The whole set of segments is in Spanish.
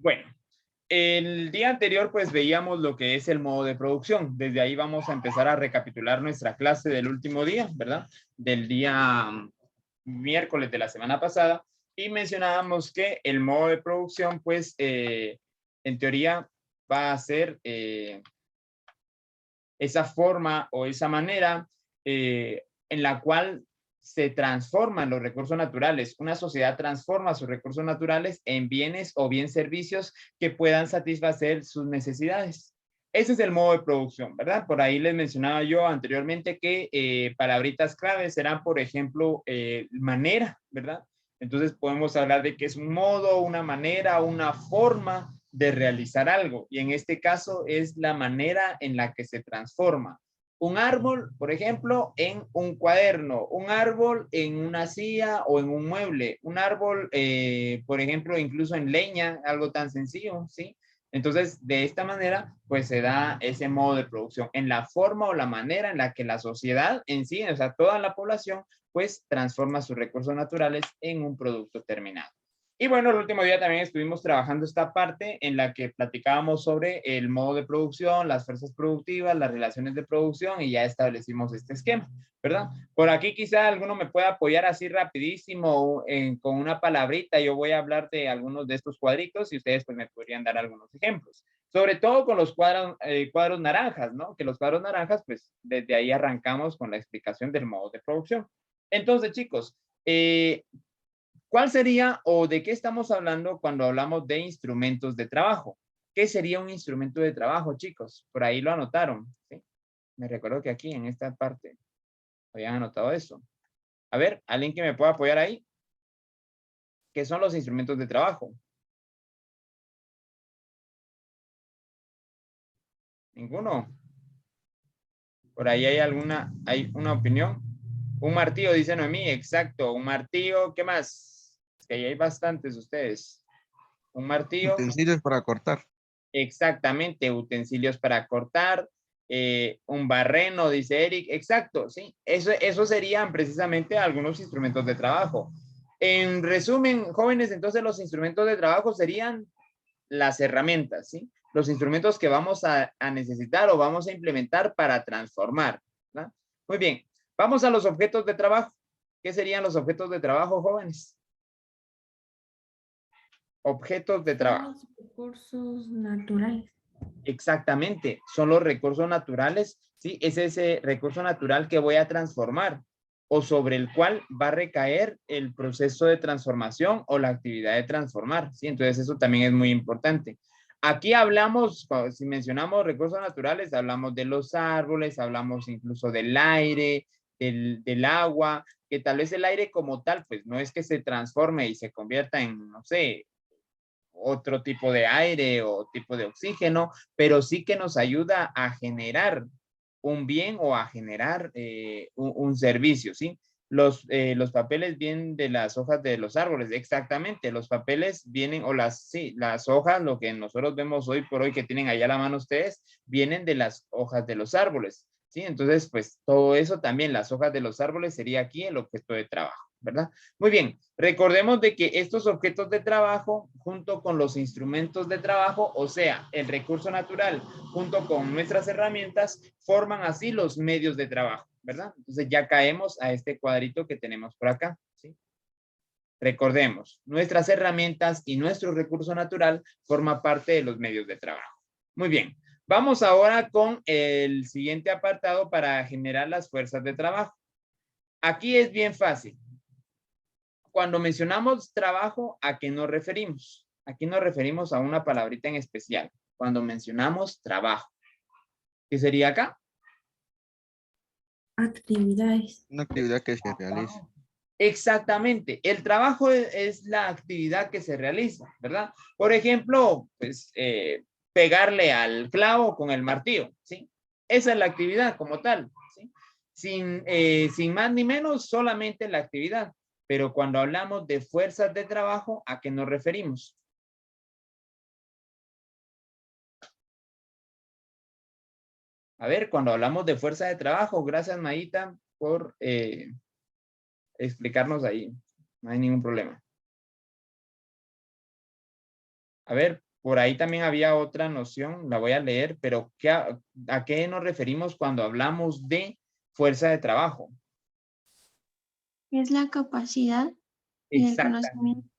Bueno, el día anterior pues veíamos lo que es el modo de producción. Desde ahí vamos a empezar a recapitular nuestra clase del último día, ¿verdad? Del día miércoles de la semana pasada. Y mencionábamos que el modo de producción pues en teoría va a ser esa forma o esa manera en la cual se transforman los recursos naturales. Una sociedad transforma sus recursos naturales en bienes o bien servicios que puedan satisfacer sus necesidades. Ese es el modo de producción, ¿verdad? Por ahí les mencionaba yo anteriormente que palabritas claves serán, por ejemplo, manera, ¿verdad? Entonces podemos hablar de que es un modo, una manera, una forma de realizar algo. Y en este caso es la manera en la que se transforma un árbol, por ejemplo, en un cuaderno, un árbol en una silla o en un mueble, un árbol, por ejemplo, incluso en leña, algo tan sencillo, ¿sí? Entonces, de esta manera, pues se da ese modo de producción en la forma o la manera en la que la sociedad en sí, o sea, toda la población, pues transforma sus recursos naturales en un producto terminado. Y bueno, el último día también estuvimos trabajando esta parte en la que platicábamos sobre el modo de producción, las fuerzas productivas, las relaciones de producción y ya establecimos este esquema, ¿verdad? Por aquí quizá alguno me pueda apoyar así rapidísimo con una palabrita. Yo voy a hablar de algunos de estos cuadritos y ustedes pues me podrían dar algunos ejemplos. Sobre todo con los cuadros naranjas, ¿no? Que los cuadros naranjas pues desde ahí arrancamos con la explicación del modo de producción. Entonces chicos, ¿cuál sería o de qué estamos hablando cuando hablamos de instrumentos de trabajo? ¿Qué sería un instrumento de trabajo, chicos? Por ahí lo anotaron, ¿sí? Me recuerdo que aquí en esta parte habían anotado eso. A ver, ¿alguien que me pueda apoyar ahí? ¿Qué son los instrumentos de trabajo? ¿Ninguno? ¿Por ahí hay una opinión? Un martillo, dice Noemí, exacto, un martillo, ¿qué más? Es que ahí hay bastantes ustedes. Un martillo. Utensilios para cortar. Exactamente, utensilios para cortar, un barreno, dice Eric, exacto, sí, eso serían precisamente algunos instrumentos de trabajo. En resumen, jóvenes, entonces los instrumentos de trabajo serían las herramientas, ¿sí? Los instrumentos que vamos a necesitar o vamos a implementar para transformar, ¿no? Muy bien, vamos a los objetos de trabajo. ¿Qué serían los objetos de trabajo, jóvenes? Objetos de trabajo. Los recursos naturales. Exactamente, son los recursos naturales, ¿sí? Es ese recurso natural que voy a transformar o sobre el cual va a recaer el proceso de transformación o la actividad de transformar, ¿sí? Entonces eso también es muy importante. Aquí hablamos, si mencionamos recursos naturales, hablamos de los árboles, hablamos incluso del aire, del agua, que tal vez el aire como tal, pues no es que se transforme y se convierta en, no sé, otro tipo de aire o tipo de oxígeno, pero sí que nos ayuda a generar un bien o a generar un servicio, ¿sí? Los papeles vienen de las hojas de los árboles, exactamente, los papeles vienen, o las hojas, lo que nosotros vemos hoy por hoy que tienen allá a la mano ustedes, vienen de las hojas de los árboles, ¿sí? Entonces, pues todo eso también, las hojas de los árboles sería aquí el objeto de trabajo, ¿verdad? Muy bien, recordemos de que estos objetos de trabajo, junto con los instrumentos de trabajo, o sea, el recurso natural, junto con nuestras herramientas, forman así los medios de trabajo, ¿verdad? Entonces ya caemos a este cuadrito que tenemos por acá, ¿sí? Recordemos, nuestras herramientas y nuestro recurso natural forma parte de los medios de trabajo. Muy bien, vamos ahora con el siguiente apartado para generar las fuerzas de trabajo. Aquí es bien fácil. Cuando mencionamos trabajo, ¿a qué nos referimos? Aquí nos referimos a una palabrita en especial. Cuando mencionamos trabajo. ¿Qué sería acá? Actividades. Una actividad que se realiza. Exactamente. El trabajo es la actividad que se realiza, ¿verdad? Por ejemplo, pues pegarle al clavo con el martillo, ¿sí? Esa es la actividad como tal, ¿sí? Sin más ni menos, solamente la actividad. Pero cuando hablamos de fuerzas de trabajo, ¿a qué nos referimos? A ver, cuando hablamos de fuerza de trabajo, gracias Mayita por explicarnos ahí. No hay ningún problema. A ver, Por ahí también había otra noción, la voy a leer, pero ¿a qué nos referimos cuando hablamos de fuerza de trabajo? Es la capacidad y el Exactamente. conocimiento.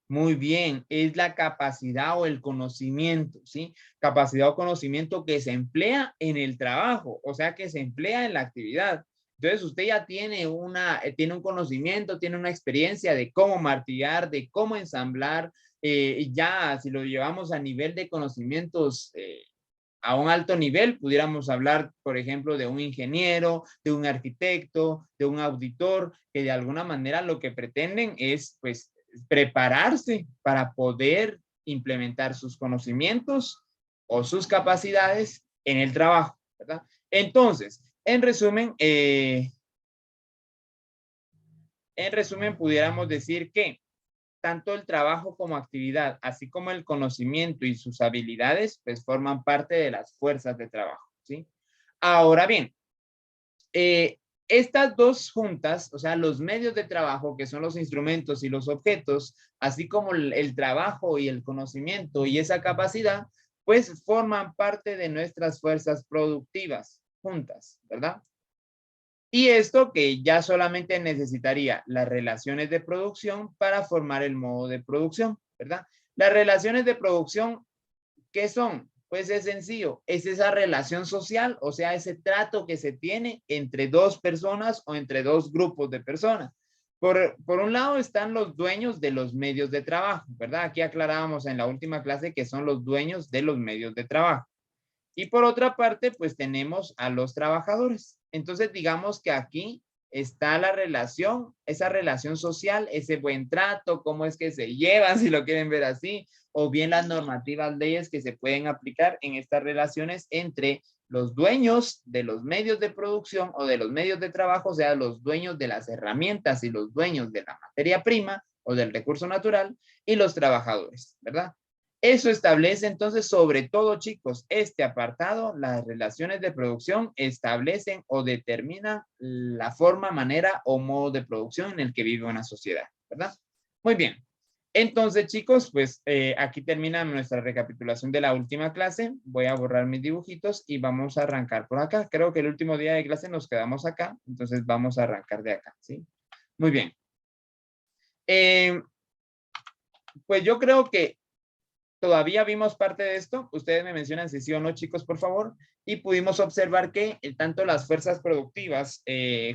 Muy bien, es la capacidad o el conocimiento, ¿sí? Capacidad o conocimiento que se emplea en el trabajo, o sea, que se emplea en la actividad. Entonces, usted ya tiene tiene un conocimiento, tiene una experiencia de cómo martillar, de cómo ensamblar, y ya si lo llevamos a nivel de conocimientos a un alto nivel, pudiéramos hablar, por ejemplo, de un ingeniero, de un arquitecto, de un auditor, que de alguna manera lo que pretenden es, pues, prepararse para poder implementar sus conocimientos o sus capacidades en el trabajo, ¿verdad? Entonces, en resumen, pudiéramos decir que tanto el trabajo como actividad, así como el conocimiento y sus habilidades, pues forman parte de las fuerzas de trabajo, ¿sí? Ahora bien, estas dos juntas, o sea, los medios de trabajo, que son los instrumentos y los objetos, así como el trabajo y el conocimiento y esa capacidad, pues forman parte de nuestras fuerzas productivas juntas, ¿verdad? Y esto que ya solamente necesitaría las relaciones de producción para formar el modo de producción, ¿verdad? Las relaciones de producción, ¿qué son? Pues es sencillo, es esa relación social, o sea, ese trato que se tiene entre dos personas o entre dos grupos de personas. Por un lado están los dueños de los medios de trabajo, ¿verdad? Aquí aclarábamos en la última clase que son los dueños de los medios de trabajo. Y por otra parte, pues tenemos a los trabajadores. Entonces, digamos que aquí está la relación, esa relación social, ese buen trato, cómo es que se llevan, si lo quieren ver así, o bien las normativas, leyes que se pueden aplicar en estas relaciones entre los dueños de los medios de producción o de los medios de trabajo, o sea, los dueños de las herramientas y los dueños de la materia prima o del recurso natural y los trabajadores, ¿verdad? Eso establece entonces, sobre todo, chicos, este apartado, las relaciones de producción establecen o determinan la forma, manera o modo de producción en el que vive una sociedad, ¿verdad? Muy bien. Entonces, chicos, pues aquí termina nuestra recapitulación de la última clase. Voy a borrar mis dibujitos y vamos a arrancar por acá. Creo que el último día de clase nos quedamos acá, entonces vamos a arrancar de acá, ¿sí? Muy bien. Pues yo creo que todavía vimos parte de esto. Ustedes me mencionan si sí o no, chicos, por favor. Y pudimos observar que tanto las fuerzas productivas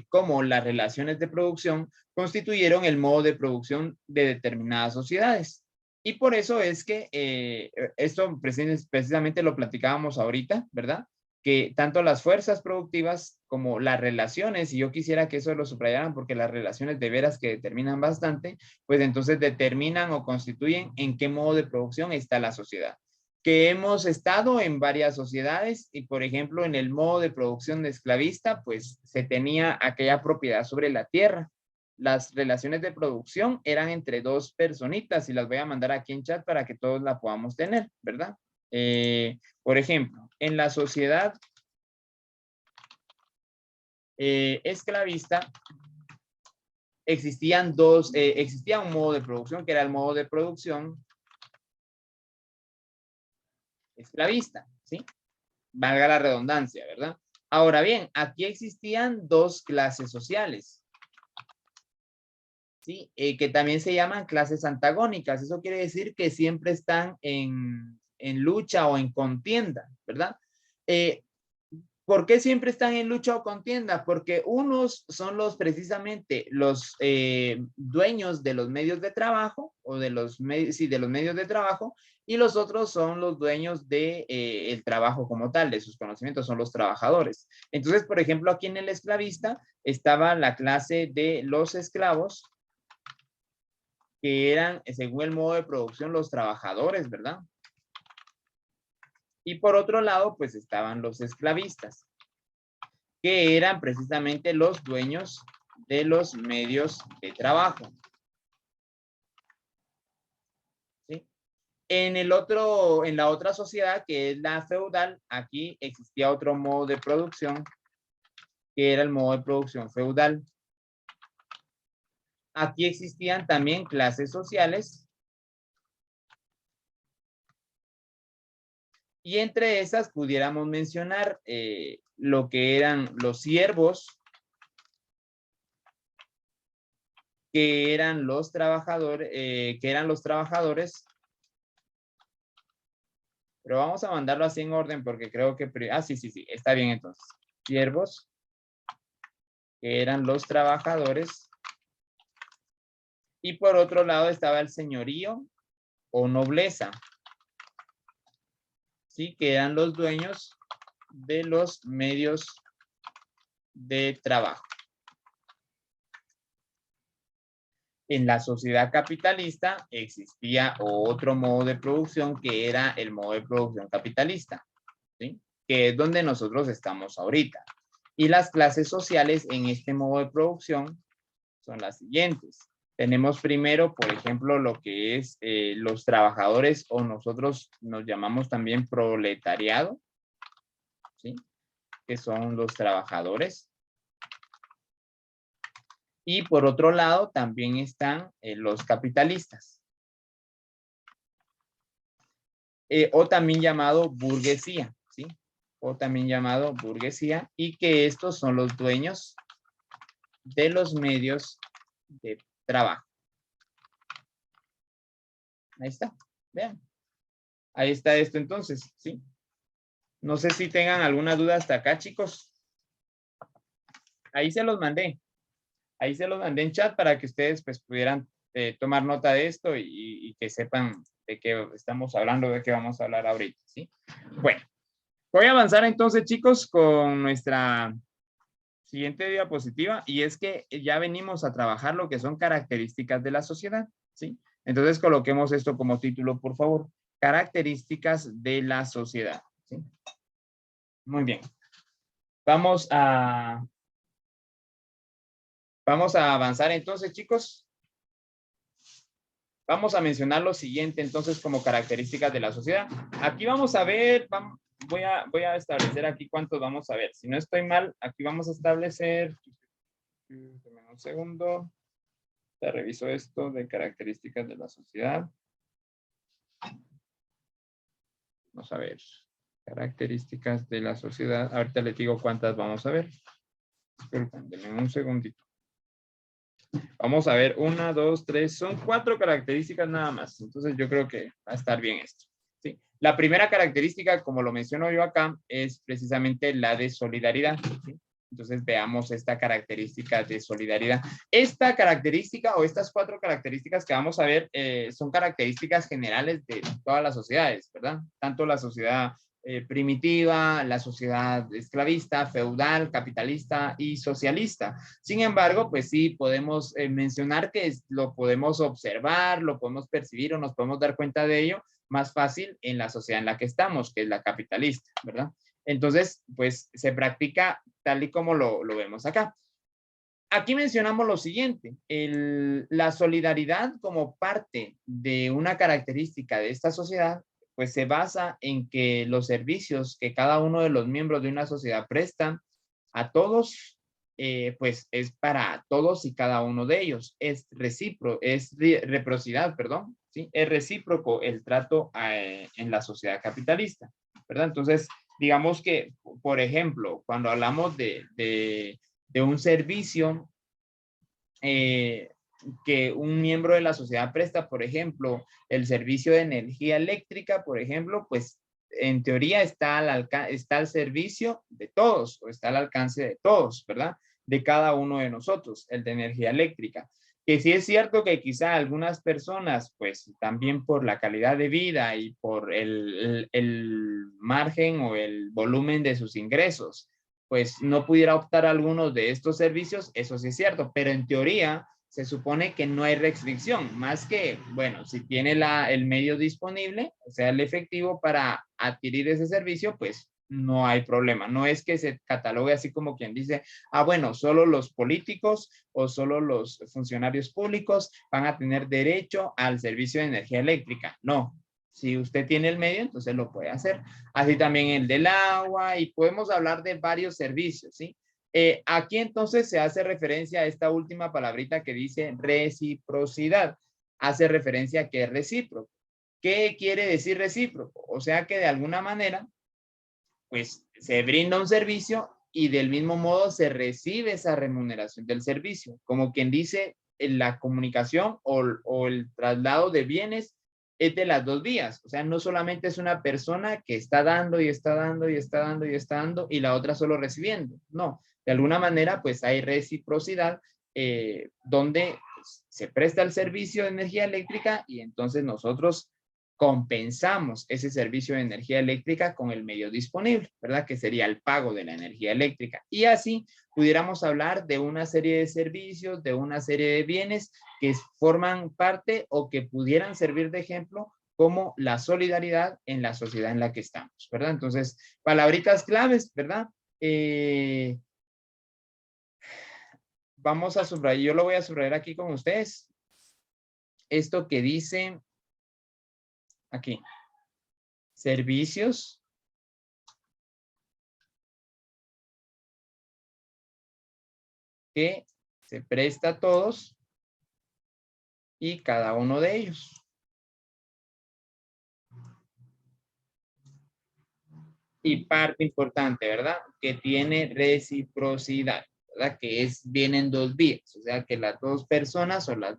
como las relaciones de producción constituyeron el modo de producción de determinadas sociedades. Y por eso es que esto precisamente lo platicábamos ahorita, ¿verdad? Que tanto las fuerzas productivas como las relaciones, y yo quisiera que eso lo subrayaran porque las relaciones de veras que determinan bastante, pues entonces determinan o constituyen en qué modo de producción está la sociedad. Que hemos estado en varias sociedades y, por ejemplo, en el modo de producción de esclavista, pues se tenía aquella propiedad sobre la tierra. Las relaciones de producción eran entre dos personitas y las voy a mandar aquí en chat para que todos la podamos tener, ¿verdad? Por ejemplo, en la sociedad esclavista, existía un modo de producción que era el modo de producción esclavista, ¿sí? Valga la redundancia, ¿verdad? Ahora bien, aquí existían dos clases sociales, ¿sí? Que también se llaman clases antagónicas. Eso quiere decir que siempre están en lucha o en contienda, ¿verdad? ¿Por qué siempre están en lucha o contienda? Porque unos son precisamente los dueños de los medios de trabajo o de los medios de trabajo, y los otros son los dueños de el trabajo como tal, de sus conocimientos, son los trabajadores. Entonces, por ejemplo, aquí en el esclavista estaba la clase de los esclavos, que eran, según el modo de producción, los trabajadores, ¿verdad? Y por otro lado, pues estaban los esclavistas, que eran precisamente los dueños de los medios de trabajo. ¿Sí? En la otra sociedad, que es la feudal, aquí existía otro modo de producción, que era el modo de producción feudal. Aquí existían también clases sociales Y entre esas pudiéramos mencionar lo que eran los siervos, que eran los trabajadores, pero vamos a mandarlo así en orden porque creo que, sí, está bien entonces. Siervos, que eran los trabajadores, y por otro lado estaba el señorío o nobleza, sí, que eran los dueños de los medios de trabajo. En la sociedad capitalista existía otro modo de producción que era el modo de producción capitalista, ¿sí? Que es donde nosotros estamos ahorita. Y las clases sociales en este modo de producción son las siguientes. Tenemos primero, por ejemplo, lo que es los trabajadores, o nosotros nos llamamos también proletariado, ¿sí? Que son los trabajadores. Y por otro lado, también están los capitalistas. O también llamado burguesía, ¿sí? O también llamado burguesía, y que estos son los dueños de los medios de trabajo. Ahí está, vean. Ahí está esto entonces, ¿sí? No sé si tengan alguna duda hasta acá, chicos. Ahí se los mandé. Ahí se los mandé en chat para que ustedes pues pudieran tomar nota de esto y que sepan de qué estamos hablando, de qué vamos a hablar ahorita, ¿sí? Bueno, voy a avanzar entonces, chicos, con nuestra siguiente diapositiva, y es que ya venimos a trabajar lo que son características de la sociedad, ¿sí? Entonces coloquemos esto como título, por favor. Características de la sociedad, ¿sí? Muy bien. Vamos a avanzar entonces, chicos. Vamos a mencionar lo siguiente entonces como características de la sociedad. Aquí vamos a ver, voy a establecer aquí cuántos vamos a ver. Si no estoy mal, aquí vamos a establecer, un segundo, te reviso esto de características de la sociedad. Vamos a ver, características de la sociedad. Ahorita les digo cuántas vamos a ver. Disculpen, denme un segundito. Vamos a ver, 1, 2, 3, son 4 características nada más. Entonces yo creo que va a estar bien esto. ¿Sí? La primera característica, como lo menciono yo acá, es precisamente la de solidaridad. ¿Sí? Entonces veamos esta característica de solidaridad. Esta característica o estas 4 características que vamos a ver son características generales de todas las sociedades, ¿verdad? Tanto la sociedad primitiva, la sociedad esclavista, feudal, capitalista y socialista. Sin embargo, pues sí podemos mencionar que lo podemos observar, lo podemos percibir o nos podemos dar cuenta de ello más fácil en la sociedad en la que estamos, que es la capitalista, ¿verdad? Entonces, pues se practica tal y como lo vemos acá. Aquí mencionamos lo siguiente, la solidaridad como parte de una característica de esta sociedad, pues se basa en que los servicios que cada uno de los miembros de una sociedad prestan a todos, pues es para todos y cada uno de ellos. Es reciprocidad, perdón, ¿sí? Es recíproco el trato en la sociedad capitalista, ¿verdad? Entonces, digamos que, por ejemplo, cuando hablamos de un servicio que un miembro de la sociedad presta, por ejemplo, el servicio de energía eléctrica, por ejemplo, pues en teoría está al servicio de todos, o está al alcance de todos, ¿verdad? De cada uno de nosotros, el de energía eléctrica. Que sí es cierto que quizá algunas personas, pues también por la calidad de vida y por el margen o el volumen de sus ingresos, pues no pudiera optar a algunos de estos servicios, eso sí es cierto, pero en teoría se supone que no hay restricción, más que, bueno, si tiene el medio disponible, o sea, el efectivo para adquirir ese servicio, pues no hay problema. No es que se catalogue así como quien dice, bueno, solo los políticos o solo los funcionarios públicos van a tener derecho al servicio de energía eléctrica. No, si usted tiene el medio, entonces lo puede hacer. Así también el del agua, y podemos hablar de varios servicios, ¿sí? Aquí entonces se hace referencia a esta última palabrita que dice reciprocidad. Hace referencia a que es recíproco. ¿Qué quiere decir recíproco? O sea que de alguna manera, pues se brinda un servicio y del mismo modo se recibe esa remuneración del servicio. Como quien dice, la comunicación o el traslado de bienes es de las dos vías. O sea, no solamente es una persona que está dando y está dando y está dando y está dando y la otra solo recibiendo. No, de alguna manera pues hay reciprocidad donde se presta el servicio de energía eléctrica y entonces nosotros compensamos ese servicio de energía eléctrica con el medio disponible, ¿verdad? Que sería el pago de la energía eléctrica. Y así pudiéramos hablar de una serie de servicios, de una serie de bienes que forman parte o que pudieran servir de ejemplo como la solidaridad en la sociedad en la que estamos, ¿verdad? Entonces, palabritas claves, ¿verdad? Vamos a subrayar, yo lo voy a subrayar aquí con ustedes. Esto que dice aquí, servicios que se presta a todos y cada uno de ellos. Y parte importante, ¿verdad? Que tiene reciprocidad, ¿verdad? Que vienen dos vías, o sea que las dos personas o las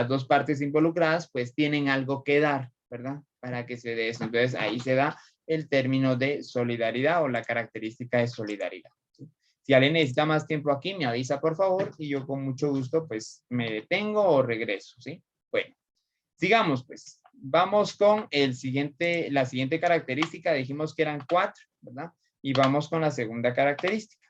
dos partes involucradas pues tienen algo que dar, ¿verdad? Para que se dé eso. Entonces ahí se da el término de solidaridad o la característica de solidaridad. ¿Sí? Si alguien necesita más tiempo aquí, me avisa por favor y yo con mucho gusto pues me detengo o regreso, ¿sí? Bueno, sigamos pues. Vamos con la siguiente característica. Dijimos que eran 4, ¿verdad? Y vamos con la segunda característica.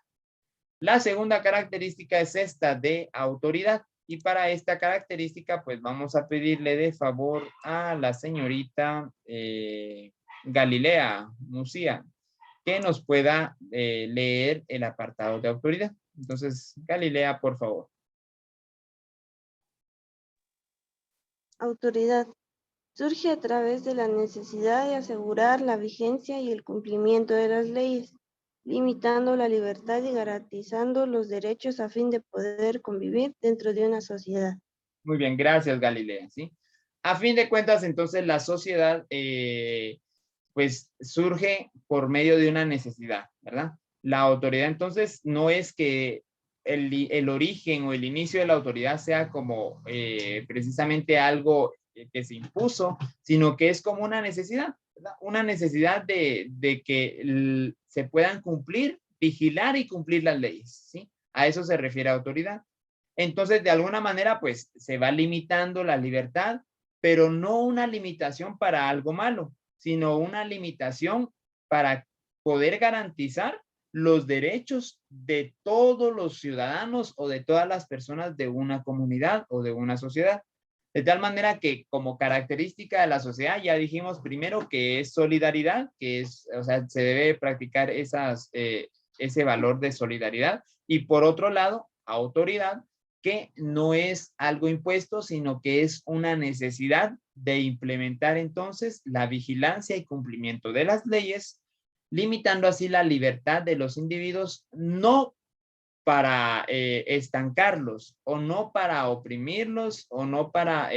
La segunda característica es esta de autoridad. Y para esta característica, pues vamos a pedirle de favor a la señorita Galilea Mucía que nos pueda leer el apartado de autoridad. Entonces, Galilea, por favor. Autoridad. Surge a través de la necesidad de asegurar la vigencia y el cumplimiento de las leyes, limitando la libertad y garantizando los derechos a fin de poder convivir dentro de una sociedad. Muy bien, gracias Galilea, ¿sí? A fin de cuentas, entonces, la sociedad, pues, surge por medio de una necesidad, ¿verdad? La autoridad, entonces, no es que el origen o el inicio de la autoridad sea como precisamente algo que se impuso, sino que es como una necesidad, ¿verdad? Una necesidad de que se puedan cumplir, vigilar y cumplir las leyes, ¿sí? A eso se refiere autoridad. Entonces, de alguna manera, pues, se va limitando la libertad, pero no una limitación para algo malo, sino una limitación para poder garantizar los derechos de todos los ciudadanos o de todas las personas de una comunidad o de una sociedad. De tal manera que como característica de la sociedad, ya dijimos primero que es solidaridad, que es, o sea, se debe practicar ese valor de solidaridad. Y por otro lado, autoridad, que no es algo impuesto, sino que es una necesidad de implementar entonces la vigilancia y cumplimiento de las leyes, limitando así la libertad de los individuos, no para estancarlos o no para oprimirlos o no para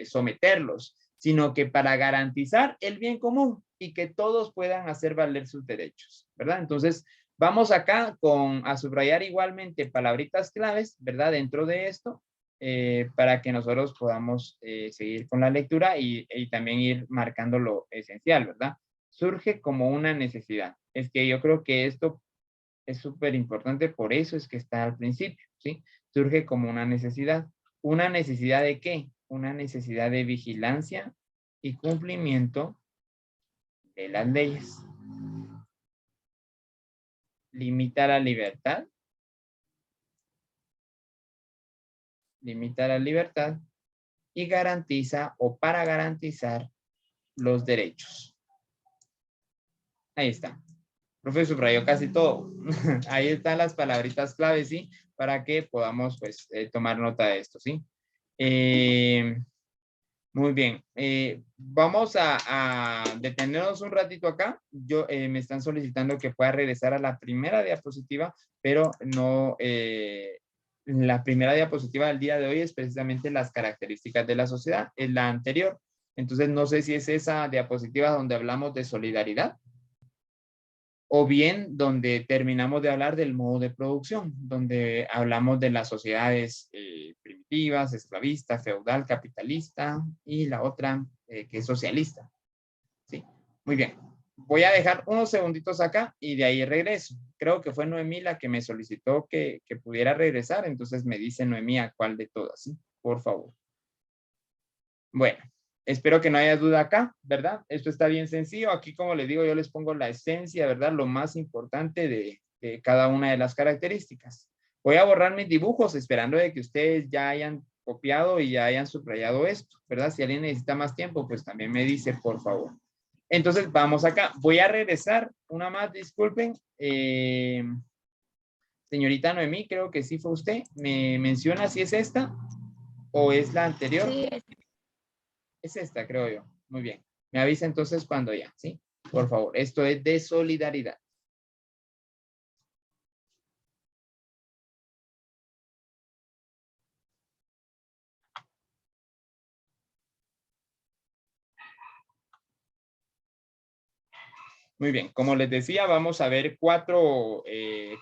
someterlos, sino que para garantizar el bien común y que todos puedan hacer valer sus derechos, ¿verdad? Entonces, vamos acá a subrayar igualmente palabritas claves, ¿verdad? Dentro de esto, para que nosotros podamos seguir con la lectura y también ir marcando lo esencial, ¿verdad? Surge como una necesidad. Es que yo creo que esto es súper importante, por eso es que está al principio, ¿sí? Surge como una necesidad. ¿Una necesidad de qué? Una necesidad de vigilancia y cumplimiento de las leyes. Limita la libertad. Limita la libertad y garantiza o para garantizar los derechos. Ahí está. Profe, subrayó casi todo. Ahí están las palabritas claves, ¿sí? Para que podamos, pues, tomar nota de esto, ¿sí? Muy bien. Vamos a detenernos un ratito acá. Me están solicitando que pueda regresar a la primera diapositiva, pero no... la primera diapositiva del día de hoy es precisamente las características de la sociedad. Es la anterior. Entonces, no sé si es esa diapositiva donde hablamos de solidaridad o bien donde terminamos de hablar del modo de producción, donde hablamos de las sociedades primitivas, esclavista, feudal, capitalista y la otra que es socialista. ¿Sí? Muy bien. Voy a dejar unos segunditos acá y de ahí regreso. Creo que fue Noemí la que me solicitó que pudiera regresar, entonces me dice Noemí a cuál de todas, ¿sí? Por favor. Bueno, espero que no haya duda acá, ¿verdad? Esto está bien sencillo. Aquí, como les digo, yo les pongo la esencia, ¿verdad? Lo más importante de cada una de las características. Voy a borrar mis dibujos esperando de que ustedes ya hayan copiado y ya hayan subrayado esto, ¿verdad? Si alguien necesita más tiempo, pues también me dice, por favor. Entonces, vamos acá. Voy a regresar una más, disculpen. Señorita Noemí, creo que sí fue usted. ¿Me menciona si es esta o es la anterior? Sí, Es esta, creo yo. Muy bien. Me avisa entonces cuando ya, ¿sí? Por favor. Esto es de solidaridad. Muy bien, como les decía, vamos a ver 4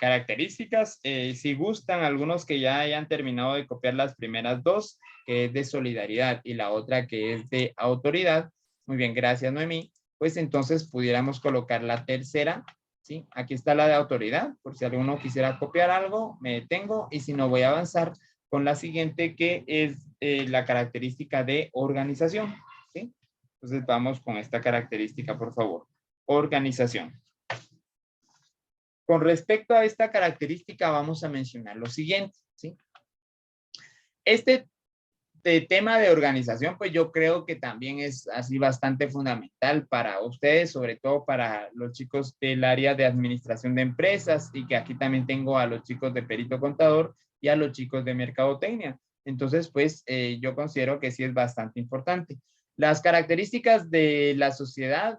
características. Si gustan, algunos que ya hayan terminado de copiar las primeras 2, que es de solidaridad y la otra que es de autoridad. Muy bien, gracias Noemí. Pues entonces pudiéramos colocar la tercera, ¿sí? Aquí está la de autoridad, por si alguno quisiera copiar algo, me detengo y si no voy a avanzar con la siguiente que es la característica de organización, ¿sí? Entonces vamos con esta característica, por favor. Organización. Con respecto a esta característica vamos a mencionar lo siguiente, ¿sí? Este tema de organización, pues yo creo que también es así bastante fundamental para ustedes, sobre todo para los chicos del área de administración de empresas y que aquí también tengo a los chicos de perito contador y a los chicos de mercadotecnia. Entonces, pues yo considero que sí es bastante importante. Las características de la sociedad,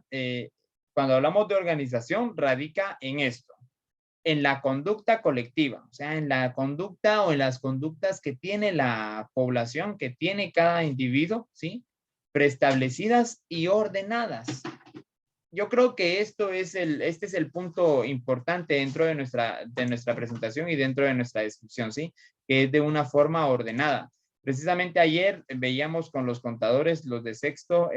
cuando hablamos de organización, radica en esto, en la conducta colectiva, o sea, en la conducta o en las conductas que tiene la población, que tiene cada individuo, ¿sí? Preestablecidas y ordenadas. Yo creo que este es el punto importante dentro de nuestra presentación y dentro de nuestra descripción, ¿sí? Que es de una forma ordenada. Precisamente ayer veíamos con los contadores, los de sexto,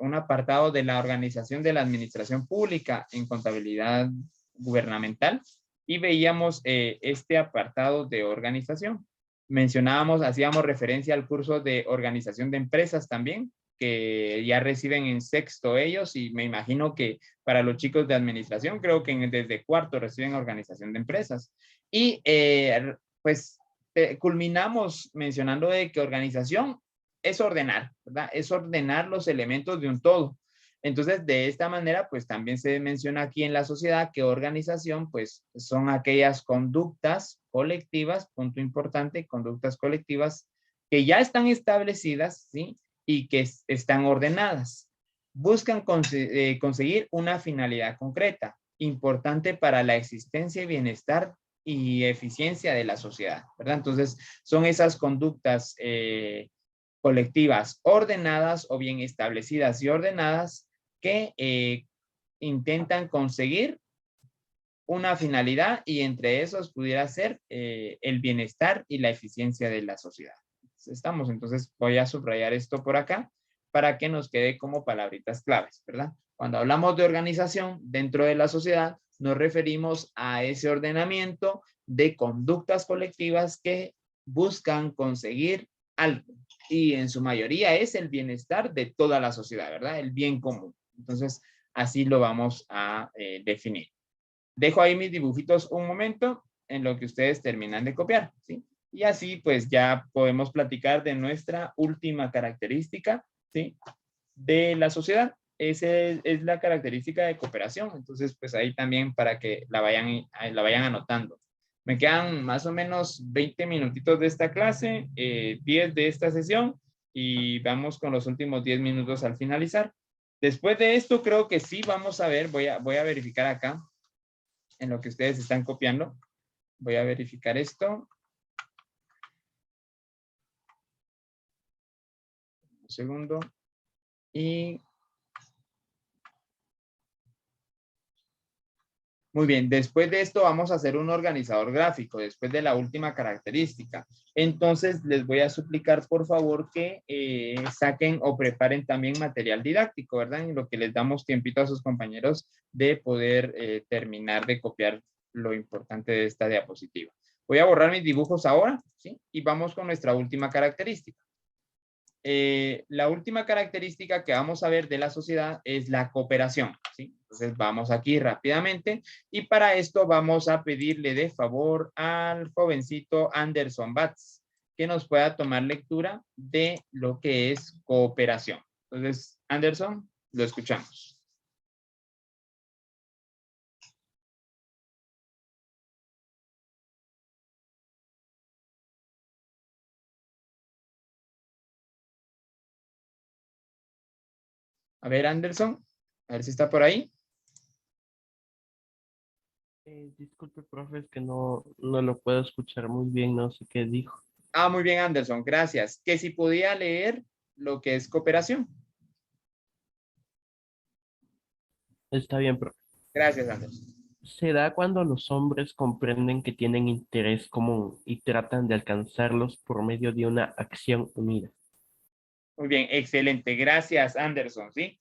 un apartado de la organización de la administración pública en contabilidad gubernamental y veíamos este apartado de organización. Mencionábamos, hacíamos referencia al curso de organización de empresas también, que ya reciben en sexto ellos y me imagino que para los chicos de administración, creo que desde cuarto reciben organización de empresas. Y pues culminamos mencionando de que organización es ordenar, ¿verdad? Es ordenar los elementos de un todo. Entonces, de esta manera, pues también se menciona aquí en la sociedad que organización, pues son aquellas conductas colectivas, punto importante, conductas colectivas que ya están establecidas, ¿sí? Y que están ordenadas. Buscan conseguir una finalidad concreta, importante para la existencia y bienestar y eficiencia de la sociedad, ¿verdad? Entonces, son esas conductas colectivas ordenadas o bien establecidas y ordenadas que intentan conseguir una finalidad y entre esos pudiera ser el bienestar y la eficiencia de la sociedad. Estamos, entonces voy a subrayar esto por acá para que nos quede como palabritas claves, ¿verdad? Cuando hablamos de organización dentro de la sociedad, nos referimos a ese ordenamiento de conductas colectivas que buscan conseguir algo y en su mayoría es el bienestar de toda la sociedad, ¿verdad? El bien común. Entonces, así lo vamos a definir. Dejo ahí mis dibujitos un momento en lo que ustedes terminan de copiar, ¿sí? Y así pues ya podemos platicar de nuestra última característica, ¿sí? De la sociedad. Esa es la característica de cooperación. Entonces pues ahí también para que la vayan anotando. Me quedan más o menos 20 minutitos de esta clase, 10 de esta sesión y vamos con los últimos 10 minutos al finalizar. Después de esto creo que sí vamos a ver, voy a verificar acá en lo que ustedes están copiando. Voy a verificar esto. Un segundo. Y muy bien, después de esto vamos a hacer un organizador gráfico, después de la última característica. Entonces les voy a suplicar por favor que saquen o preparen también material didáctico, ¿verdad? En lo que les damos tiempito a sus compañeros de poder terminar de copiar lo importante de esta diapositiva. Voy a borrar mis dibujos ahora, ¿sí? Y vamos con nuestra última característica. La última característica que vamos a ver de la sociedad es la cooperación, ¿sí? Entonces vamos aquí rápidamente y para esto vamos a pedirle de favor al jovencito Anderson Batz que nos pueda tomar lectura de lo que es cooperación. Entonces, Anderson, lo escuchamos. A ver, Anderson, a ver si está por ahí. Disculpe, profe, es que no lo puedo escuchar muy bien, no sé qué dijo. Ah, muy bien, Anderson, gracias. Que si podía leer lo que es cooperación. Está bien, profe. Gracias, Anderson. Se da cuando los hombres comprenden que tienen interés común y tratan de alcanzarlos por medio de una acción unida. Muy bien, excelente. Gracias, Anderson, ¿sí?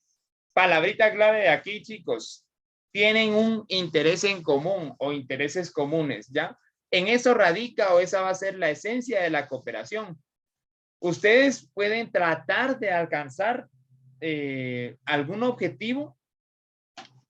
Palabrita clave de aquí, chicos. Tienen un interés en común o intereses comunes, ¿ya? En eso radica o esa va a ser la esencia de la cooperación. Ustedes pueden tratar de alcanzar algún objetivo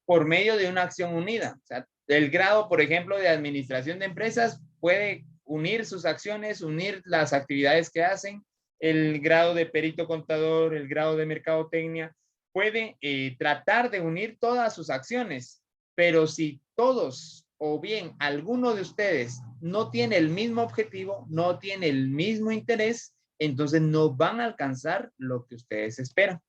por medio de una acción unida. O sea, el grado, por ejemplo, de administración de empresas puede unir sus acciones, unir las actividades que hacen. El grado de perito contador, el grado de mercadotecnia, puede tratar de unir todas sus acciones, pero si todos o bien alguno de ustedes no tiene el mismo objetivo, no tiene el mismo interés, entonces no van a alcanzar lo que ustedes esperan.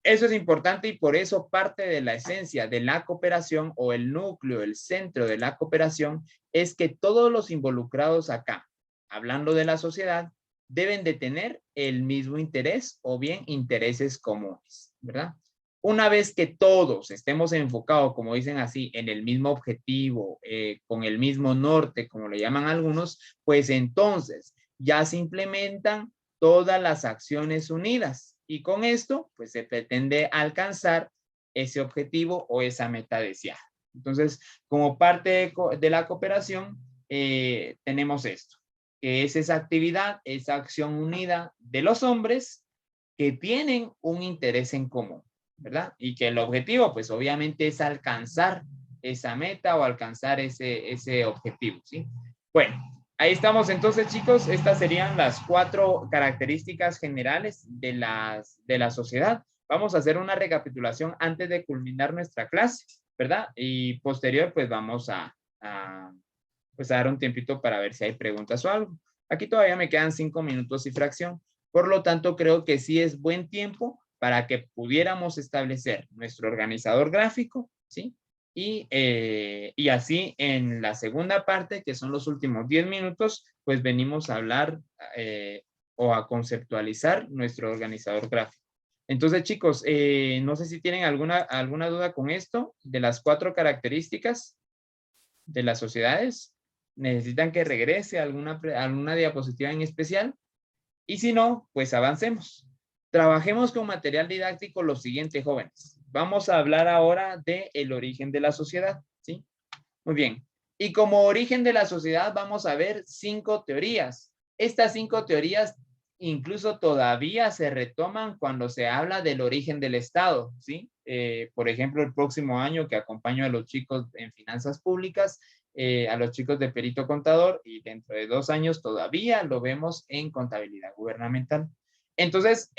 Eso es importante y por eso parte de la esencia de la cooperación o el núcleo, el centro de la cooperación es que todos los involucrados acá, hablando de la sociedad, deben de tener el mismo interés o bien intereses comunes, ¿verdad? Una vez que todos estemos enfocados, como dicen así, en el mismo objetivo, con el mismo norte, como le llaman algunos, pues entonces ya se implementan todas las acciones unidas. Y con esto, pues se pretende alcanzar ese objetivo o esa meta deseada. Entonces, como parte de la cooperación, tenemos esto, que es esa actividad, esa acción unida de los hombres que tienen un interés en común, ¿verdad? Y que el objetivo, pues obviamente es alcanzar esa meta o alcanzar ese objetivo, ¿sí? Bueno, ahí estamos entonces, chicos. Estas serían las 4 características generales de la sociedad. Vamos a hacer una recapitulación antes de culminar nuestra clase, ¿verdad? Y posterior, pues vamos a dar un tiempito para ver si hay preguntas o algo. Aquí todavía me quedan 5 minutos y fracción. Por lo tanto, creo que sí es buen tiempo para que pudiéramos establecer nuestro organizador gráfico, ¿sí? Y así en la segunda parte, que son los últimos 10 minutos, pues venimos a hablar o a conceptualizar nuestro organizador gráfico. Entonces, chicos, no sé si tienen alguna duda con esto de las 4 características de las sociedades. ¿Necesitan que regrese alguna diapositiva en especial? Y si no, pues avancemos. Trabajemos con material didáctico lo siguiente, jóvenes. Vamos a hablar ahora del origen de la sociedad, ¿sí? Muy bien. Y como origen de la sociedad vamos a ver 5 teorías. Estas 5 teorías incluso todavía se retoman cuando se habla del origen del Estado, ¿sí? Por ejemplo, el próximo año que acompaño a los chicos en finanzas públicas, a los chicos de perito contador y dentro de 2 años todavía lo vemos en contabilidad gubernamental. Entonces,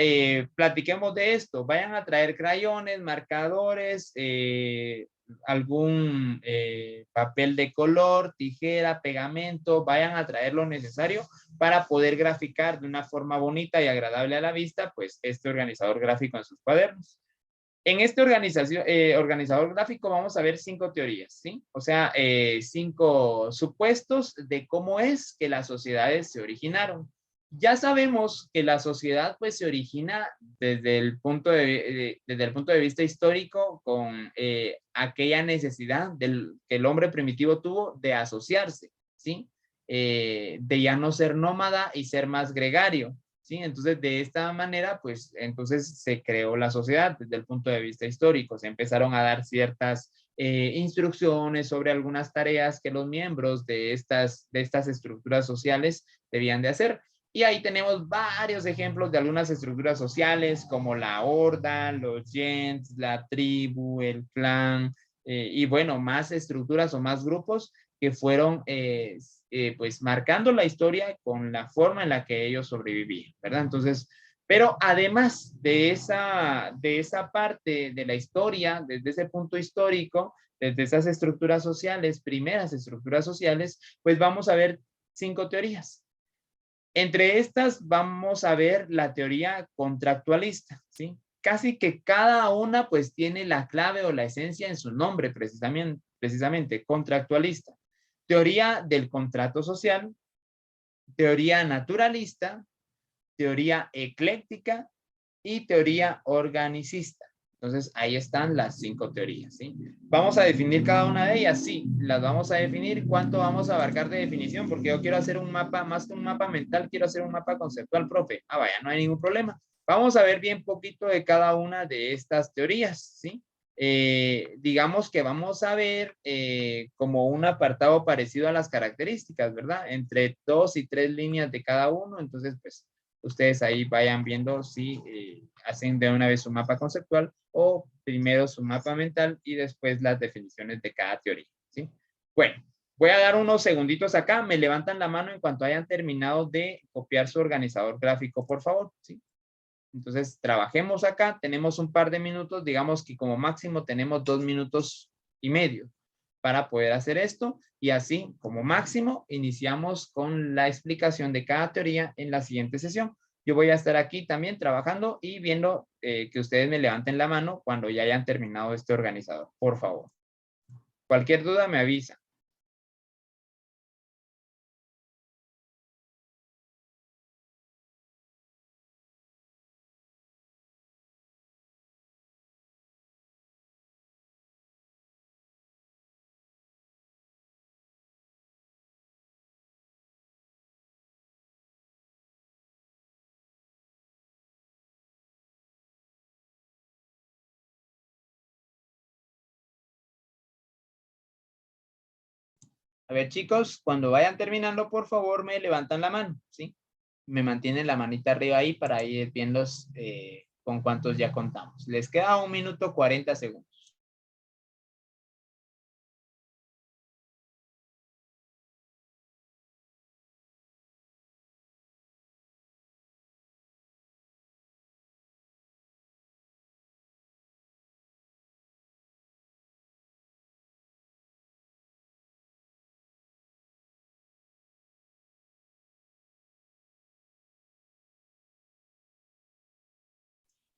platiquemos de esto. Vayan a traer crayones, marcadores, algún papel de color, tijera, pegamento. Vayan a traer lo necesario para poder graficar de una forma bonita y agradable a la vista, pues este organizador gráfico en sus cuadernos. En este organizador gráfico vamos a ver 5 teorías, ¿sí? O sea, 5 supuestos de cómo es que las sociedades se originaron. Ya sabemos que la sociedad pues se origina desde el punto de vista histórico con aquella necesidad que el hombre primitivo tuvo de asociarse, ¿sí? De ya no ser nómada y ser más gregario, ¿sí? Entonces, de esta manera, pues, entonces se creó la sociedad desde el punto de vista histórico. Se empezaron a dar ciertas instrucciones sobre algunas tareas que los miembros de estas estructuras sociales debían de hacer. Y ahí tenemos varios ejemplos de algunas estructuras sociales como la horda, los gens, la tribu, el clan, y bueno, más estructuras o más grupos que fueron pues marcando la historia con la forma en la que ellos sobrevivían, ¿verdad? Entonces, pero además de esa parte de la historia, desde ese punto histórico, desde esas estructuras sociales, primeras estructuras sociales, pues vamos a ver 5 teorías. Entre estas vamos a ver la teoría contractualista, ¿sí? Casi que cada una pues tiene la clave o la esencia en su nombre precisamente contractualista. Teoría del contrato social, teoría naturalista, teoría ecléctica y teoría organicista. Entonces, ahí están las 5 teorías, ¿sí? ¿Vamos a definir cada una de ellas? Sí, las vamos a definir. ¿Cuánto vamos a abarcar de definición? Porque yo quiero hacer un mapa, más que un mapa mental, quiero hacer un mapa conceptual, profe. Ah, vaya, no hay ningún problema. Vamos a ver bien poquito de cada una de estas teorías, ¿sí? Digamos que vamos a ver como un apartado parecido a las características, ¿verdad? Entre 2 y 3 líneas de cada uno. Entonces, pues, ustedes ahí vayan viendo si hacen de una vez su mapa conceptual o primero su mapa mental y después las definiciones de cada teoría, ¿sí? Bueno, voy a dar unos segunditos acá, me levantan la mano en cuanto hayan terminado de copiar su organizador gráfico, por favor, ¿sí? Entonces, trabajemos acá, tenemos un par de minutos, digamos que como máximo tenemos 2 minutos y medio para poder hacer esto y así como máximo iniciamos con la explicación de cada teoría en la siguiente sesión. Yo voy a estar aquí también trabajando y viendo que ustedes me levanten la mano cuando ya hayan terminado este organizador, por favor. Cualquier duda me avisa. A ver, chicos, cuando vayan terminando, por favor, me levantan la mano, ¿sí? Me mantienen la manita arriba ahí para ir viendo con cuántos ya contamos. Les queda 1 minuto 40 segundos.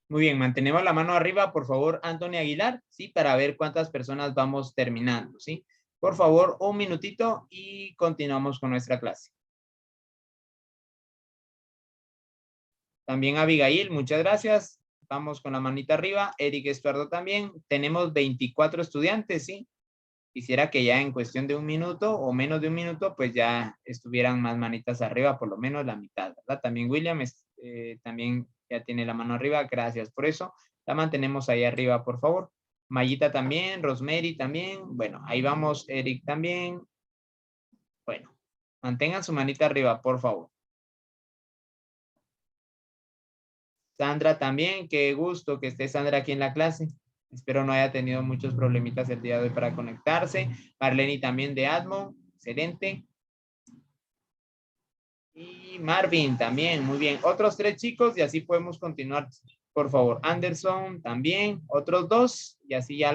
Muy bien, mantenemos la mano arriba, por favor, Anthony Aguilar, ¿sí? Para ver cuántas personas vamos terminando, ¿sí? Por favor, 1 minutito y continuamos con nuestra clase. También Abigail, muchas gracias. Vamos con la manita arriba. Eric Estuardo también. Tenemos 24 estudiantes, ¿sí? Quisiera que ya en cuestión de 1 minuto o menos de 1 minuto, pues ya estuvieran más manitas arriba, por lo menos la mitad, ¿verdad? También William también ya tiene la mano arriba, gracias por eso. La mantenemos ahí arriba, por favor. Mayita también, Rosemary también. Bueno, ahí vamos, Eric también. Bueno, mantengan su manita arriba, por favor. Sandra también, qué gusto que esté Sandra aquí en la clase. Espero no haya tenido muchos problemitas el día de hoy para conectarse. Marlene también de Admo, excelente. Y Marvin también, muy bien. Otros 3 chicos y así podemos continuar, por favor. Anderson también, otros 2 y así ya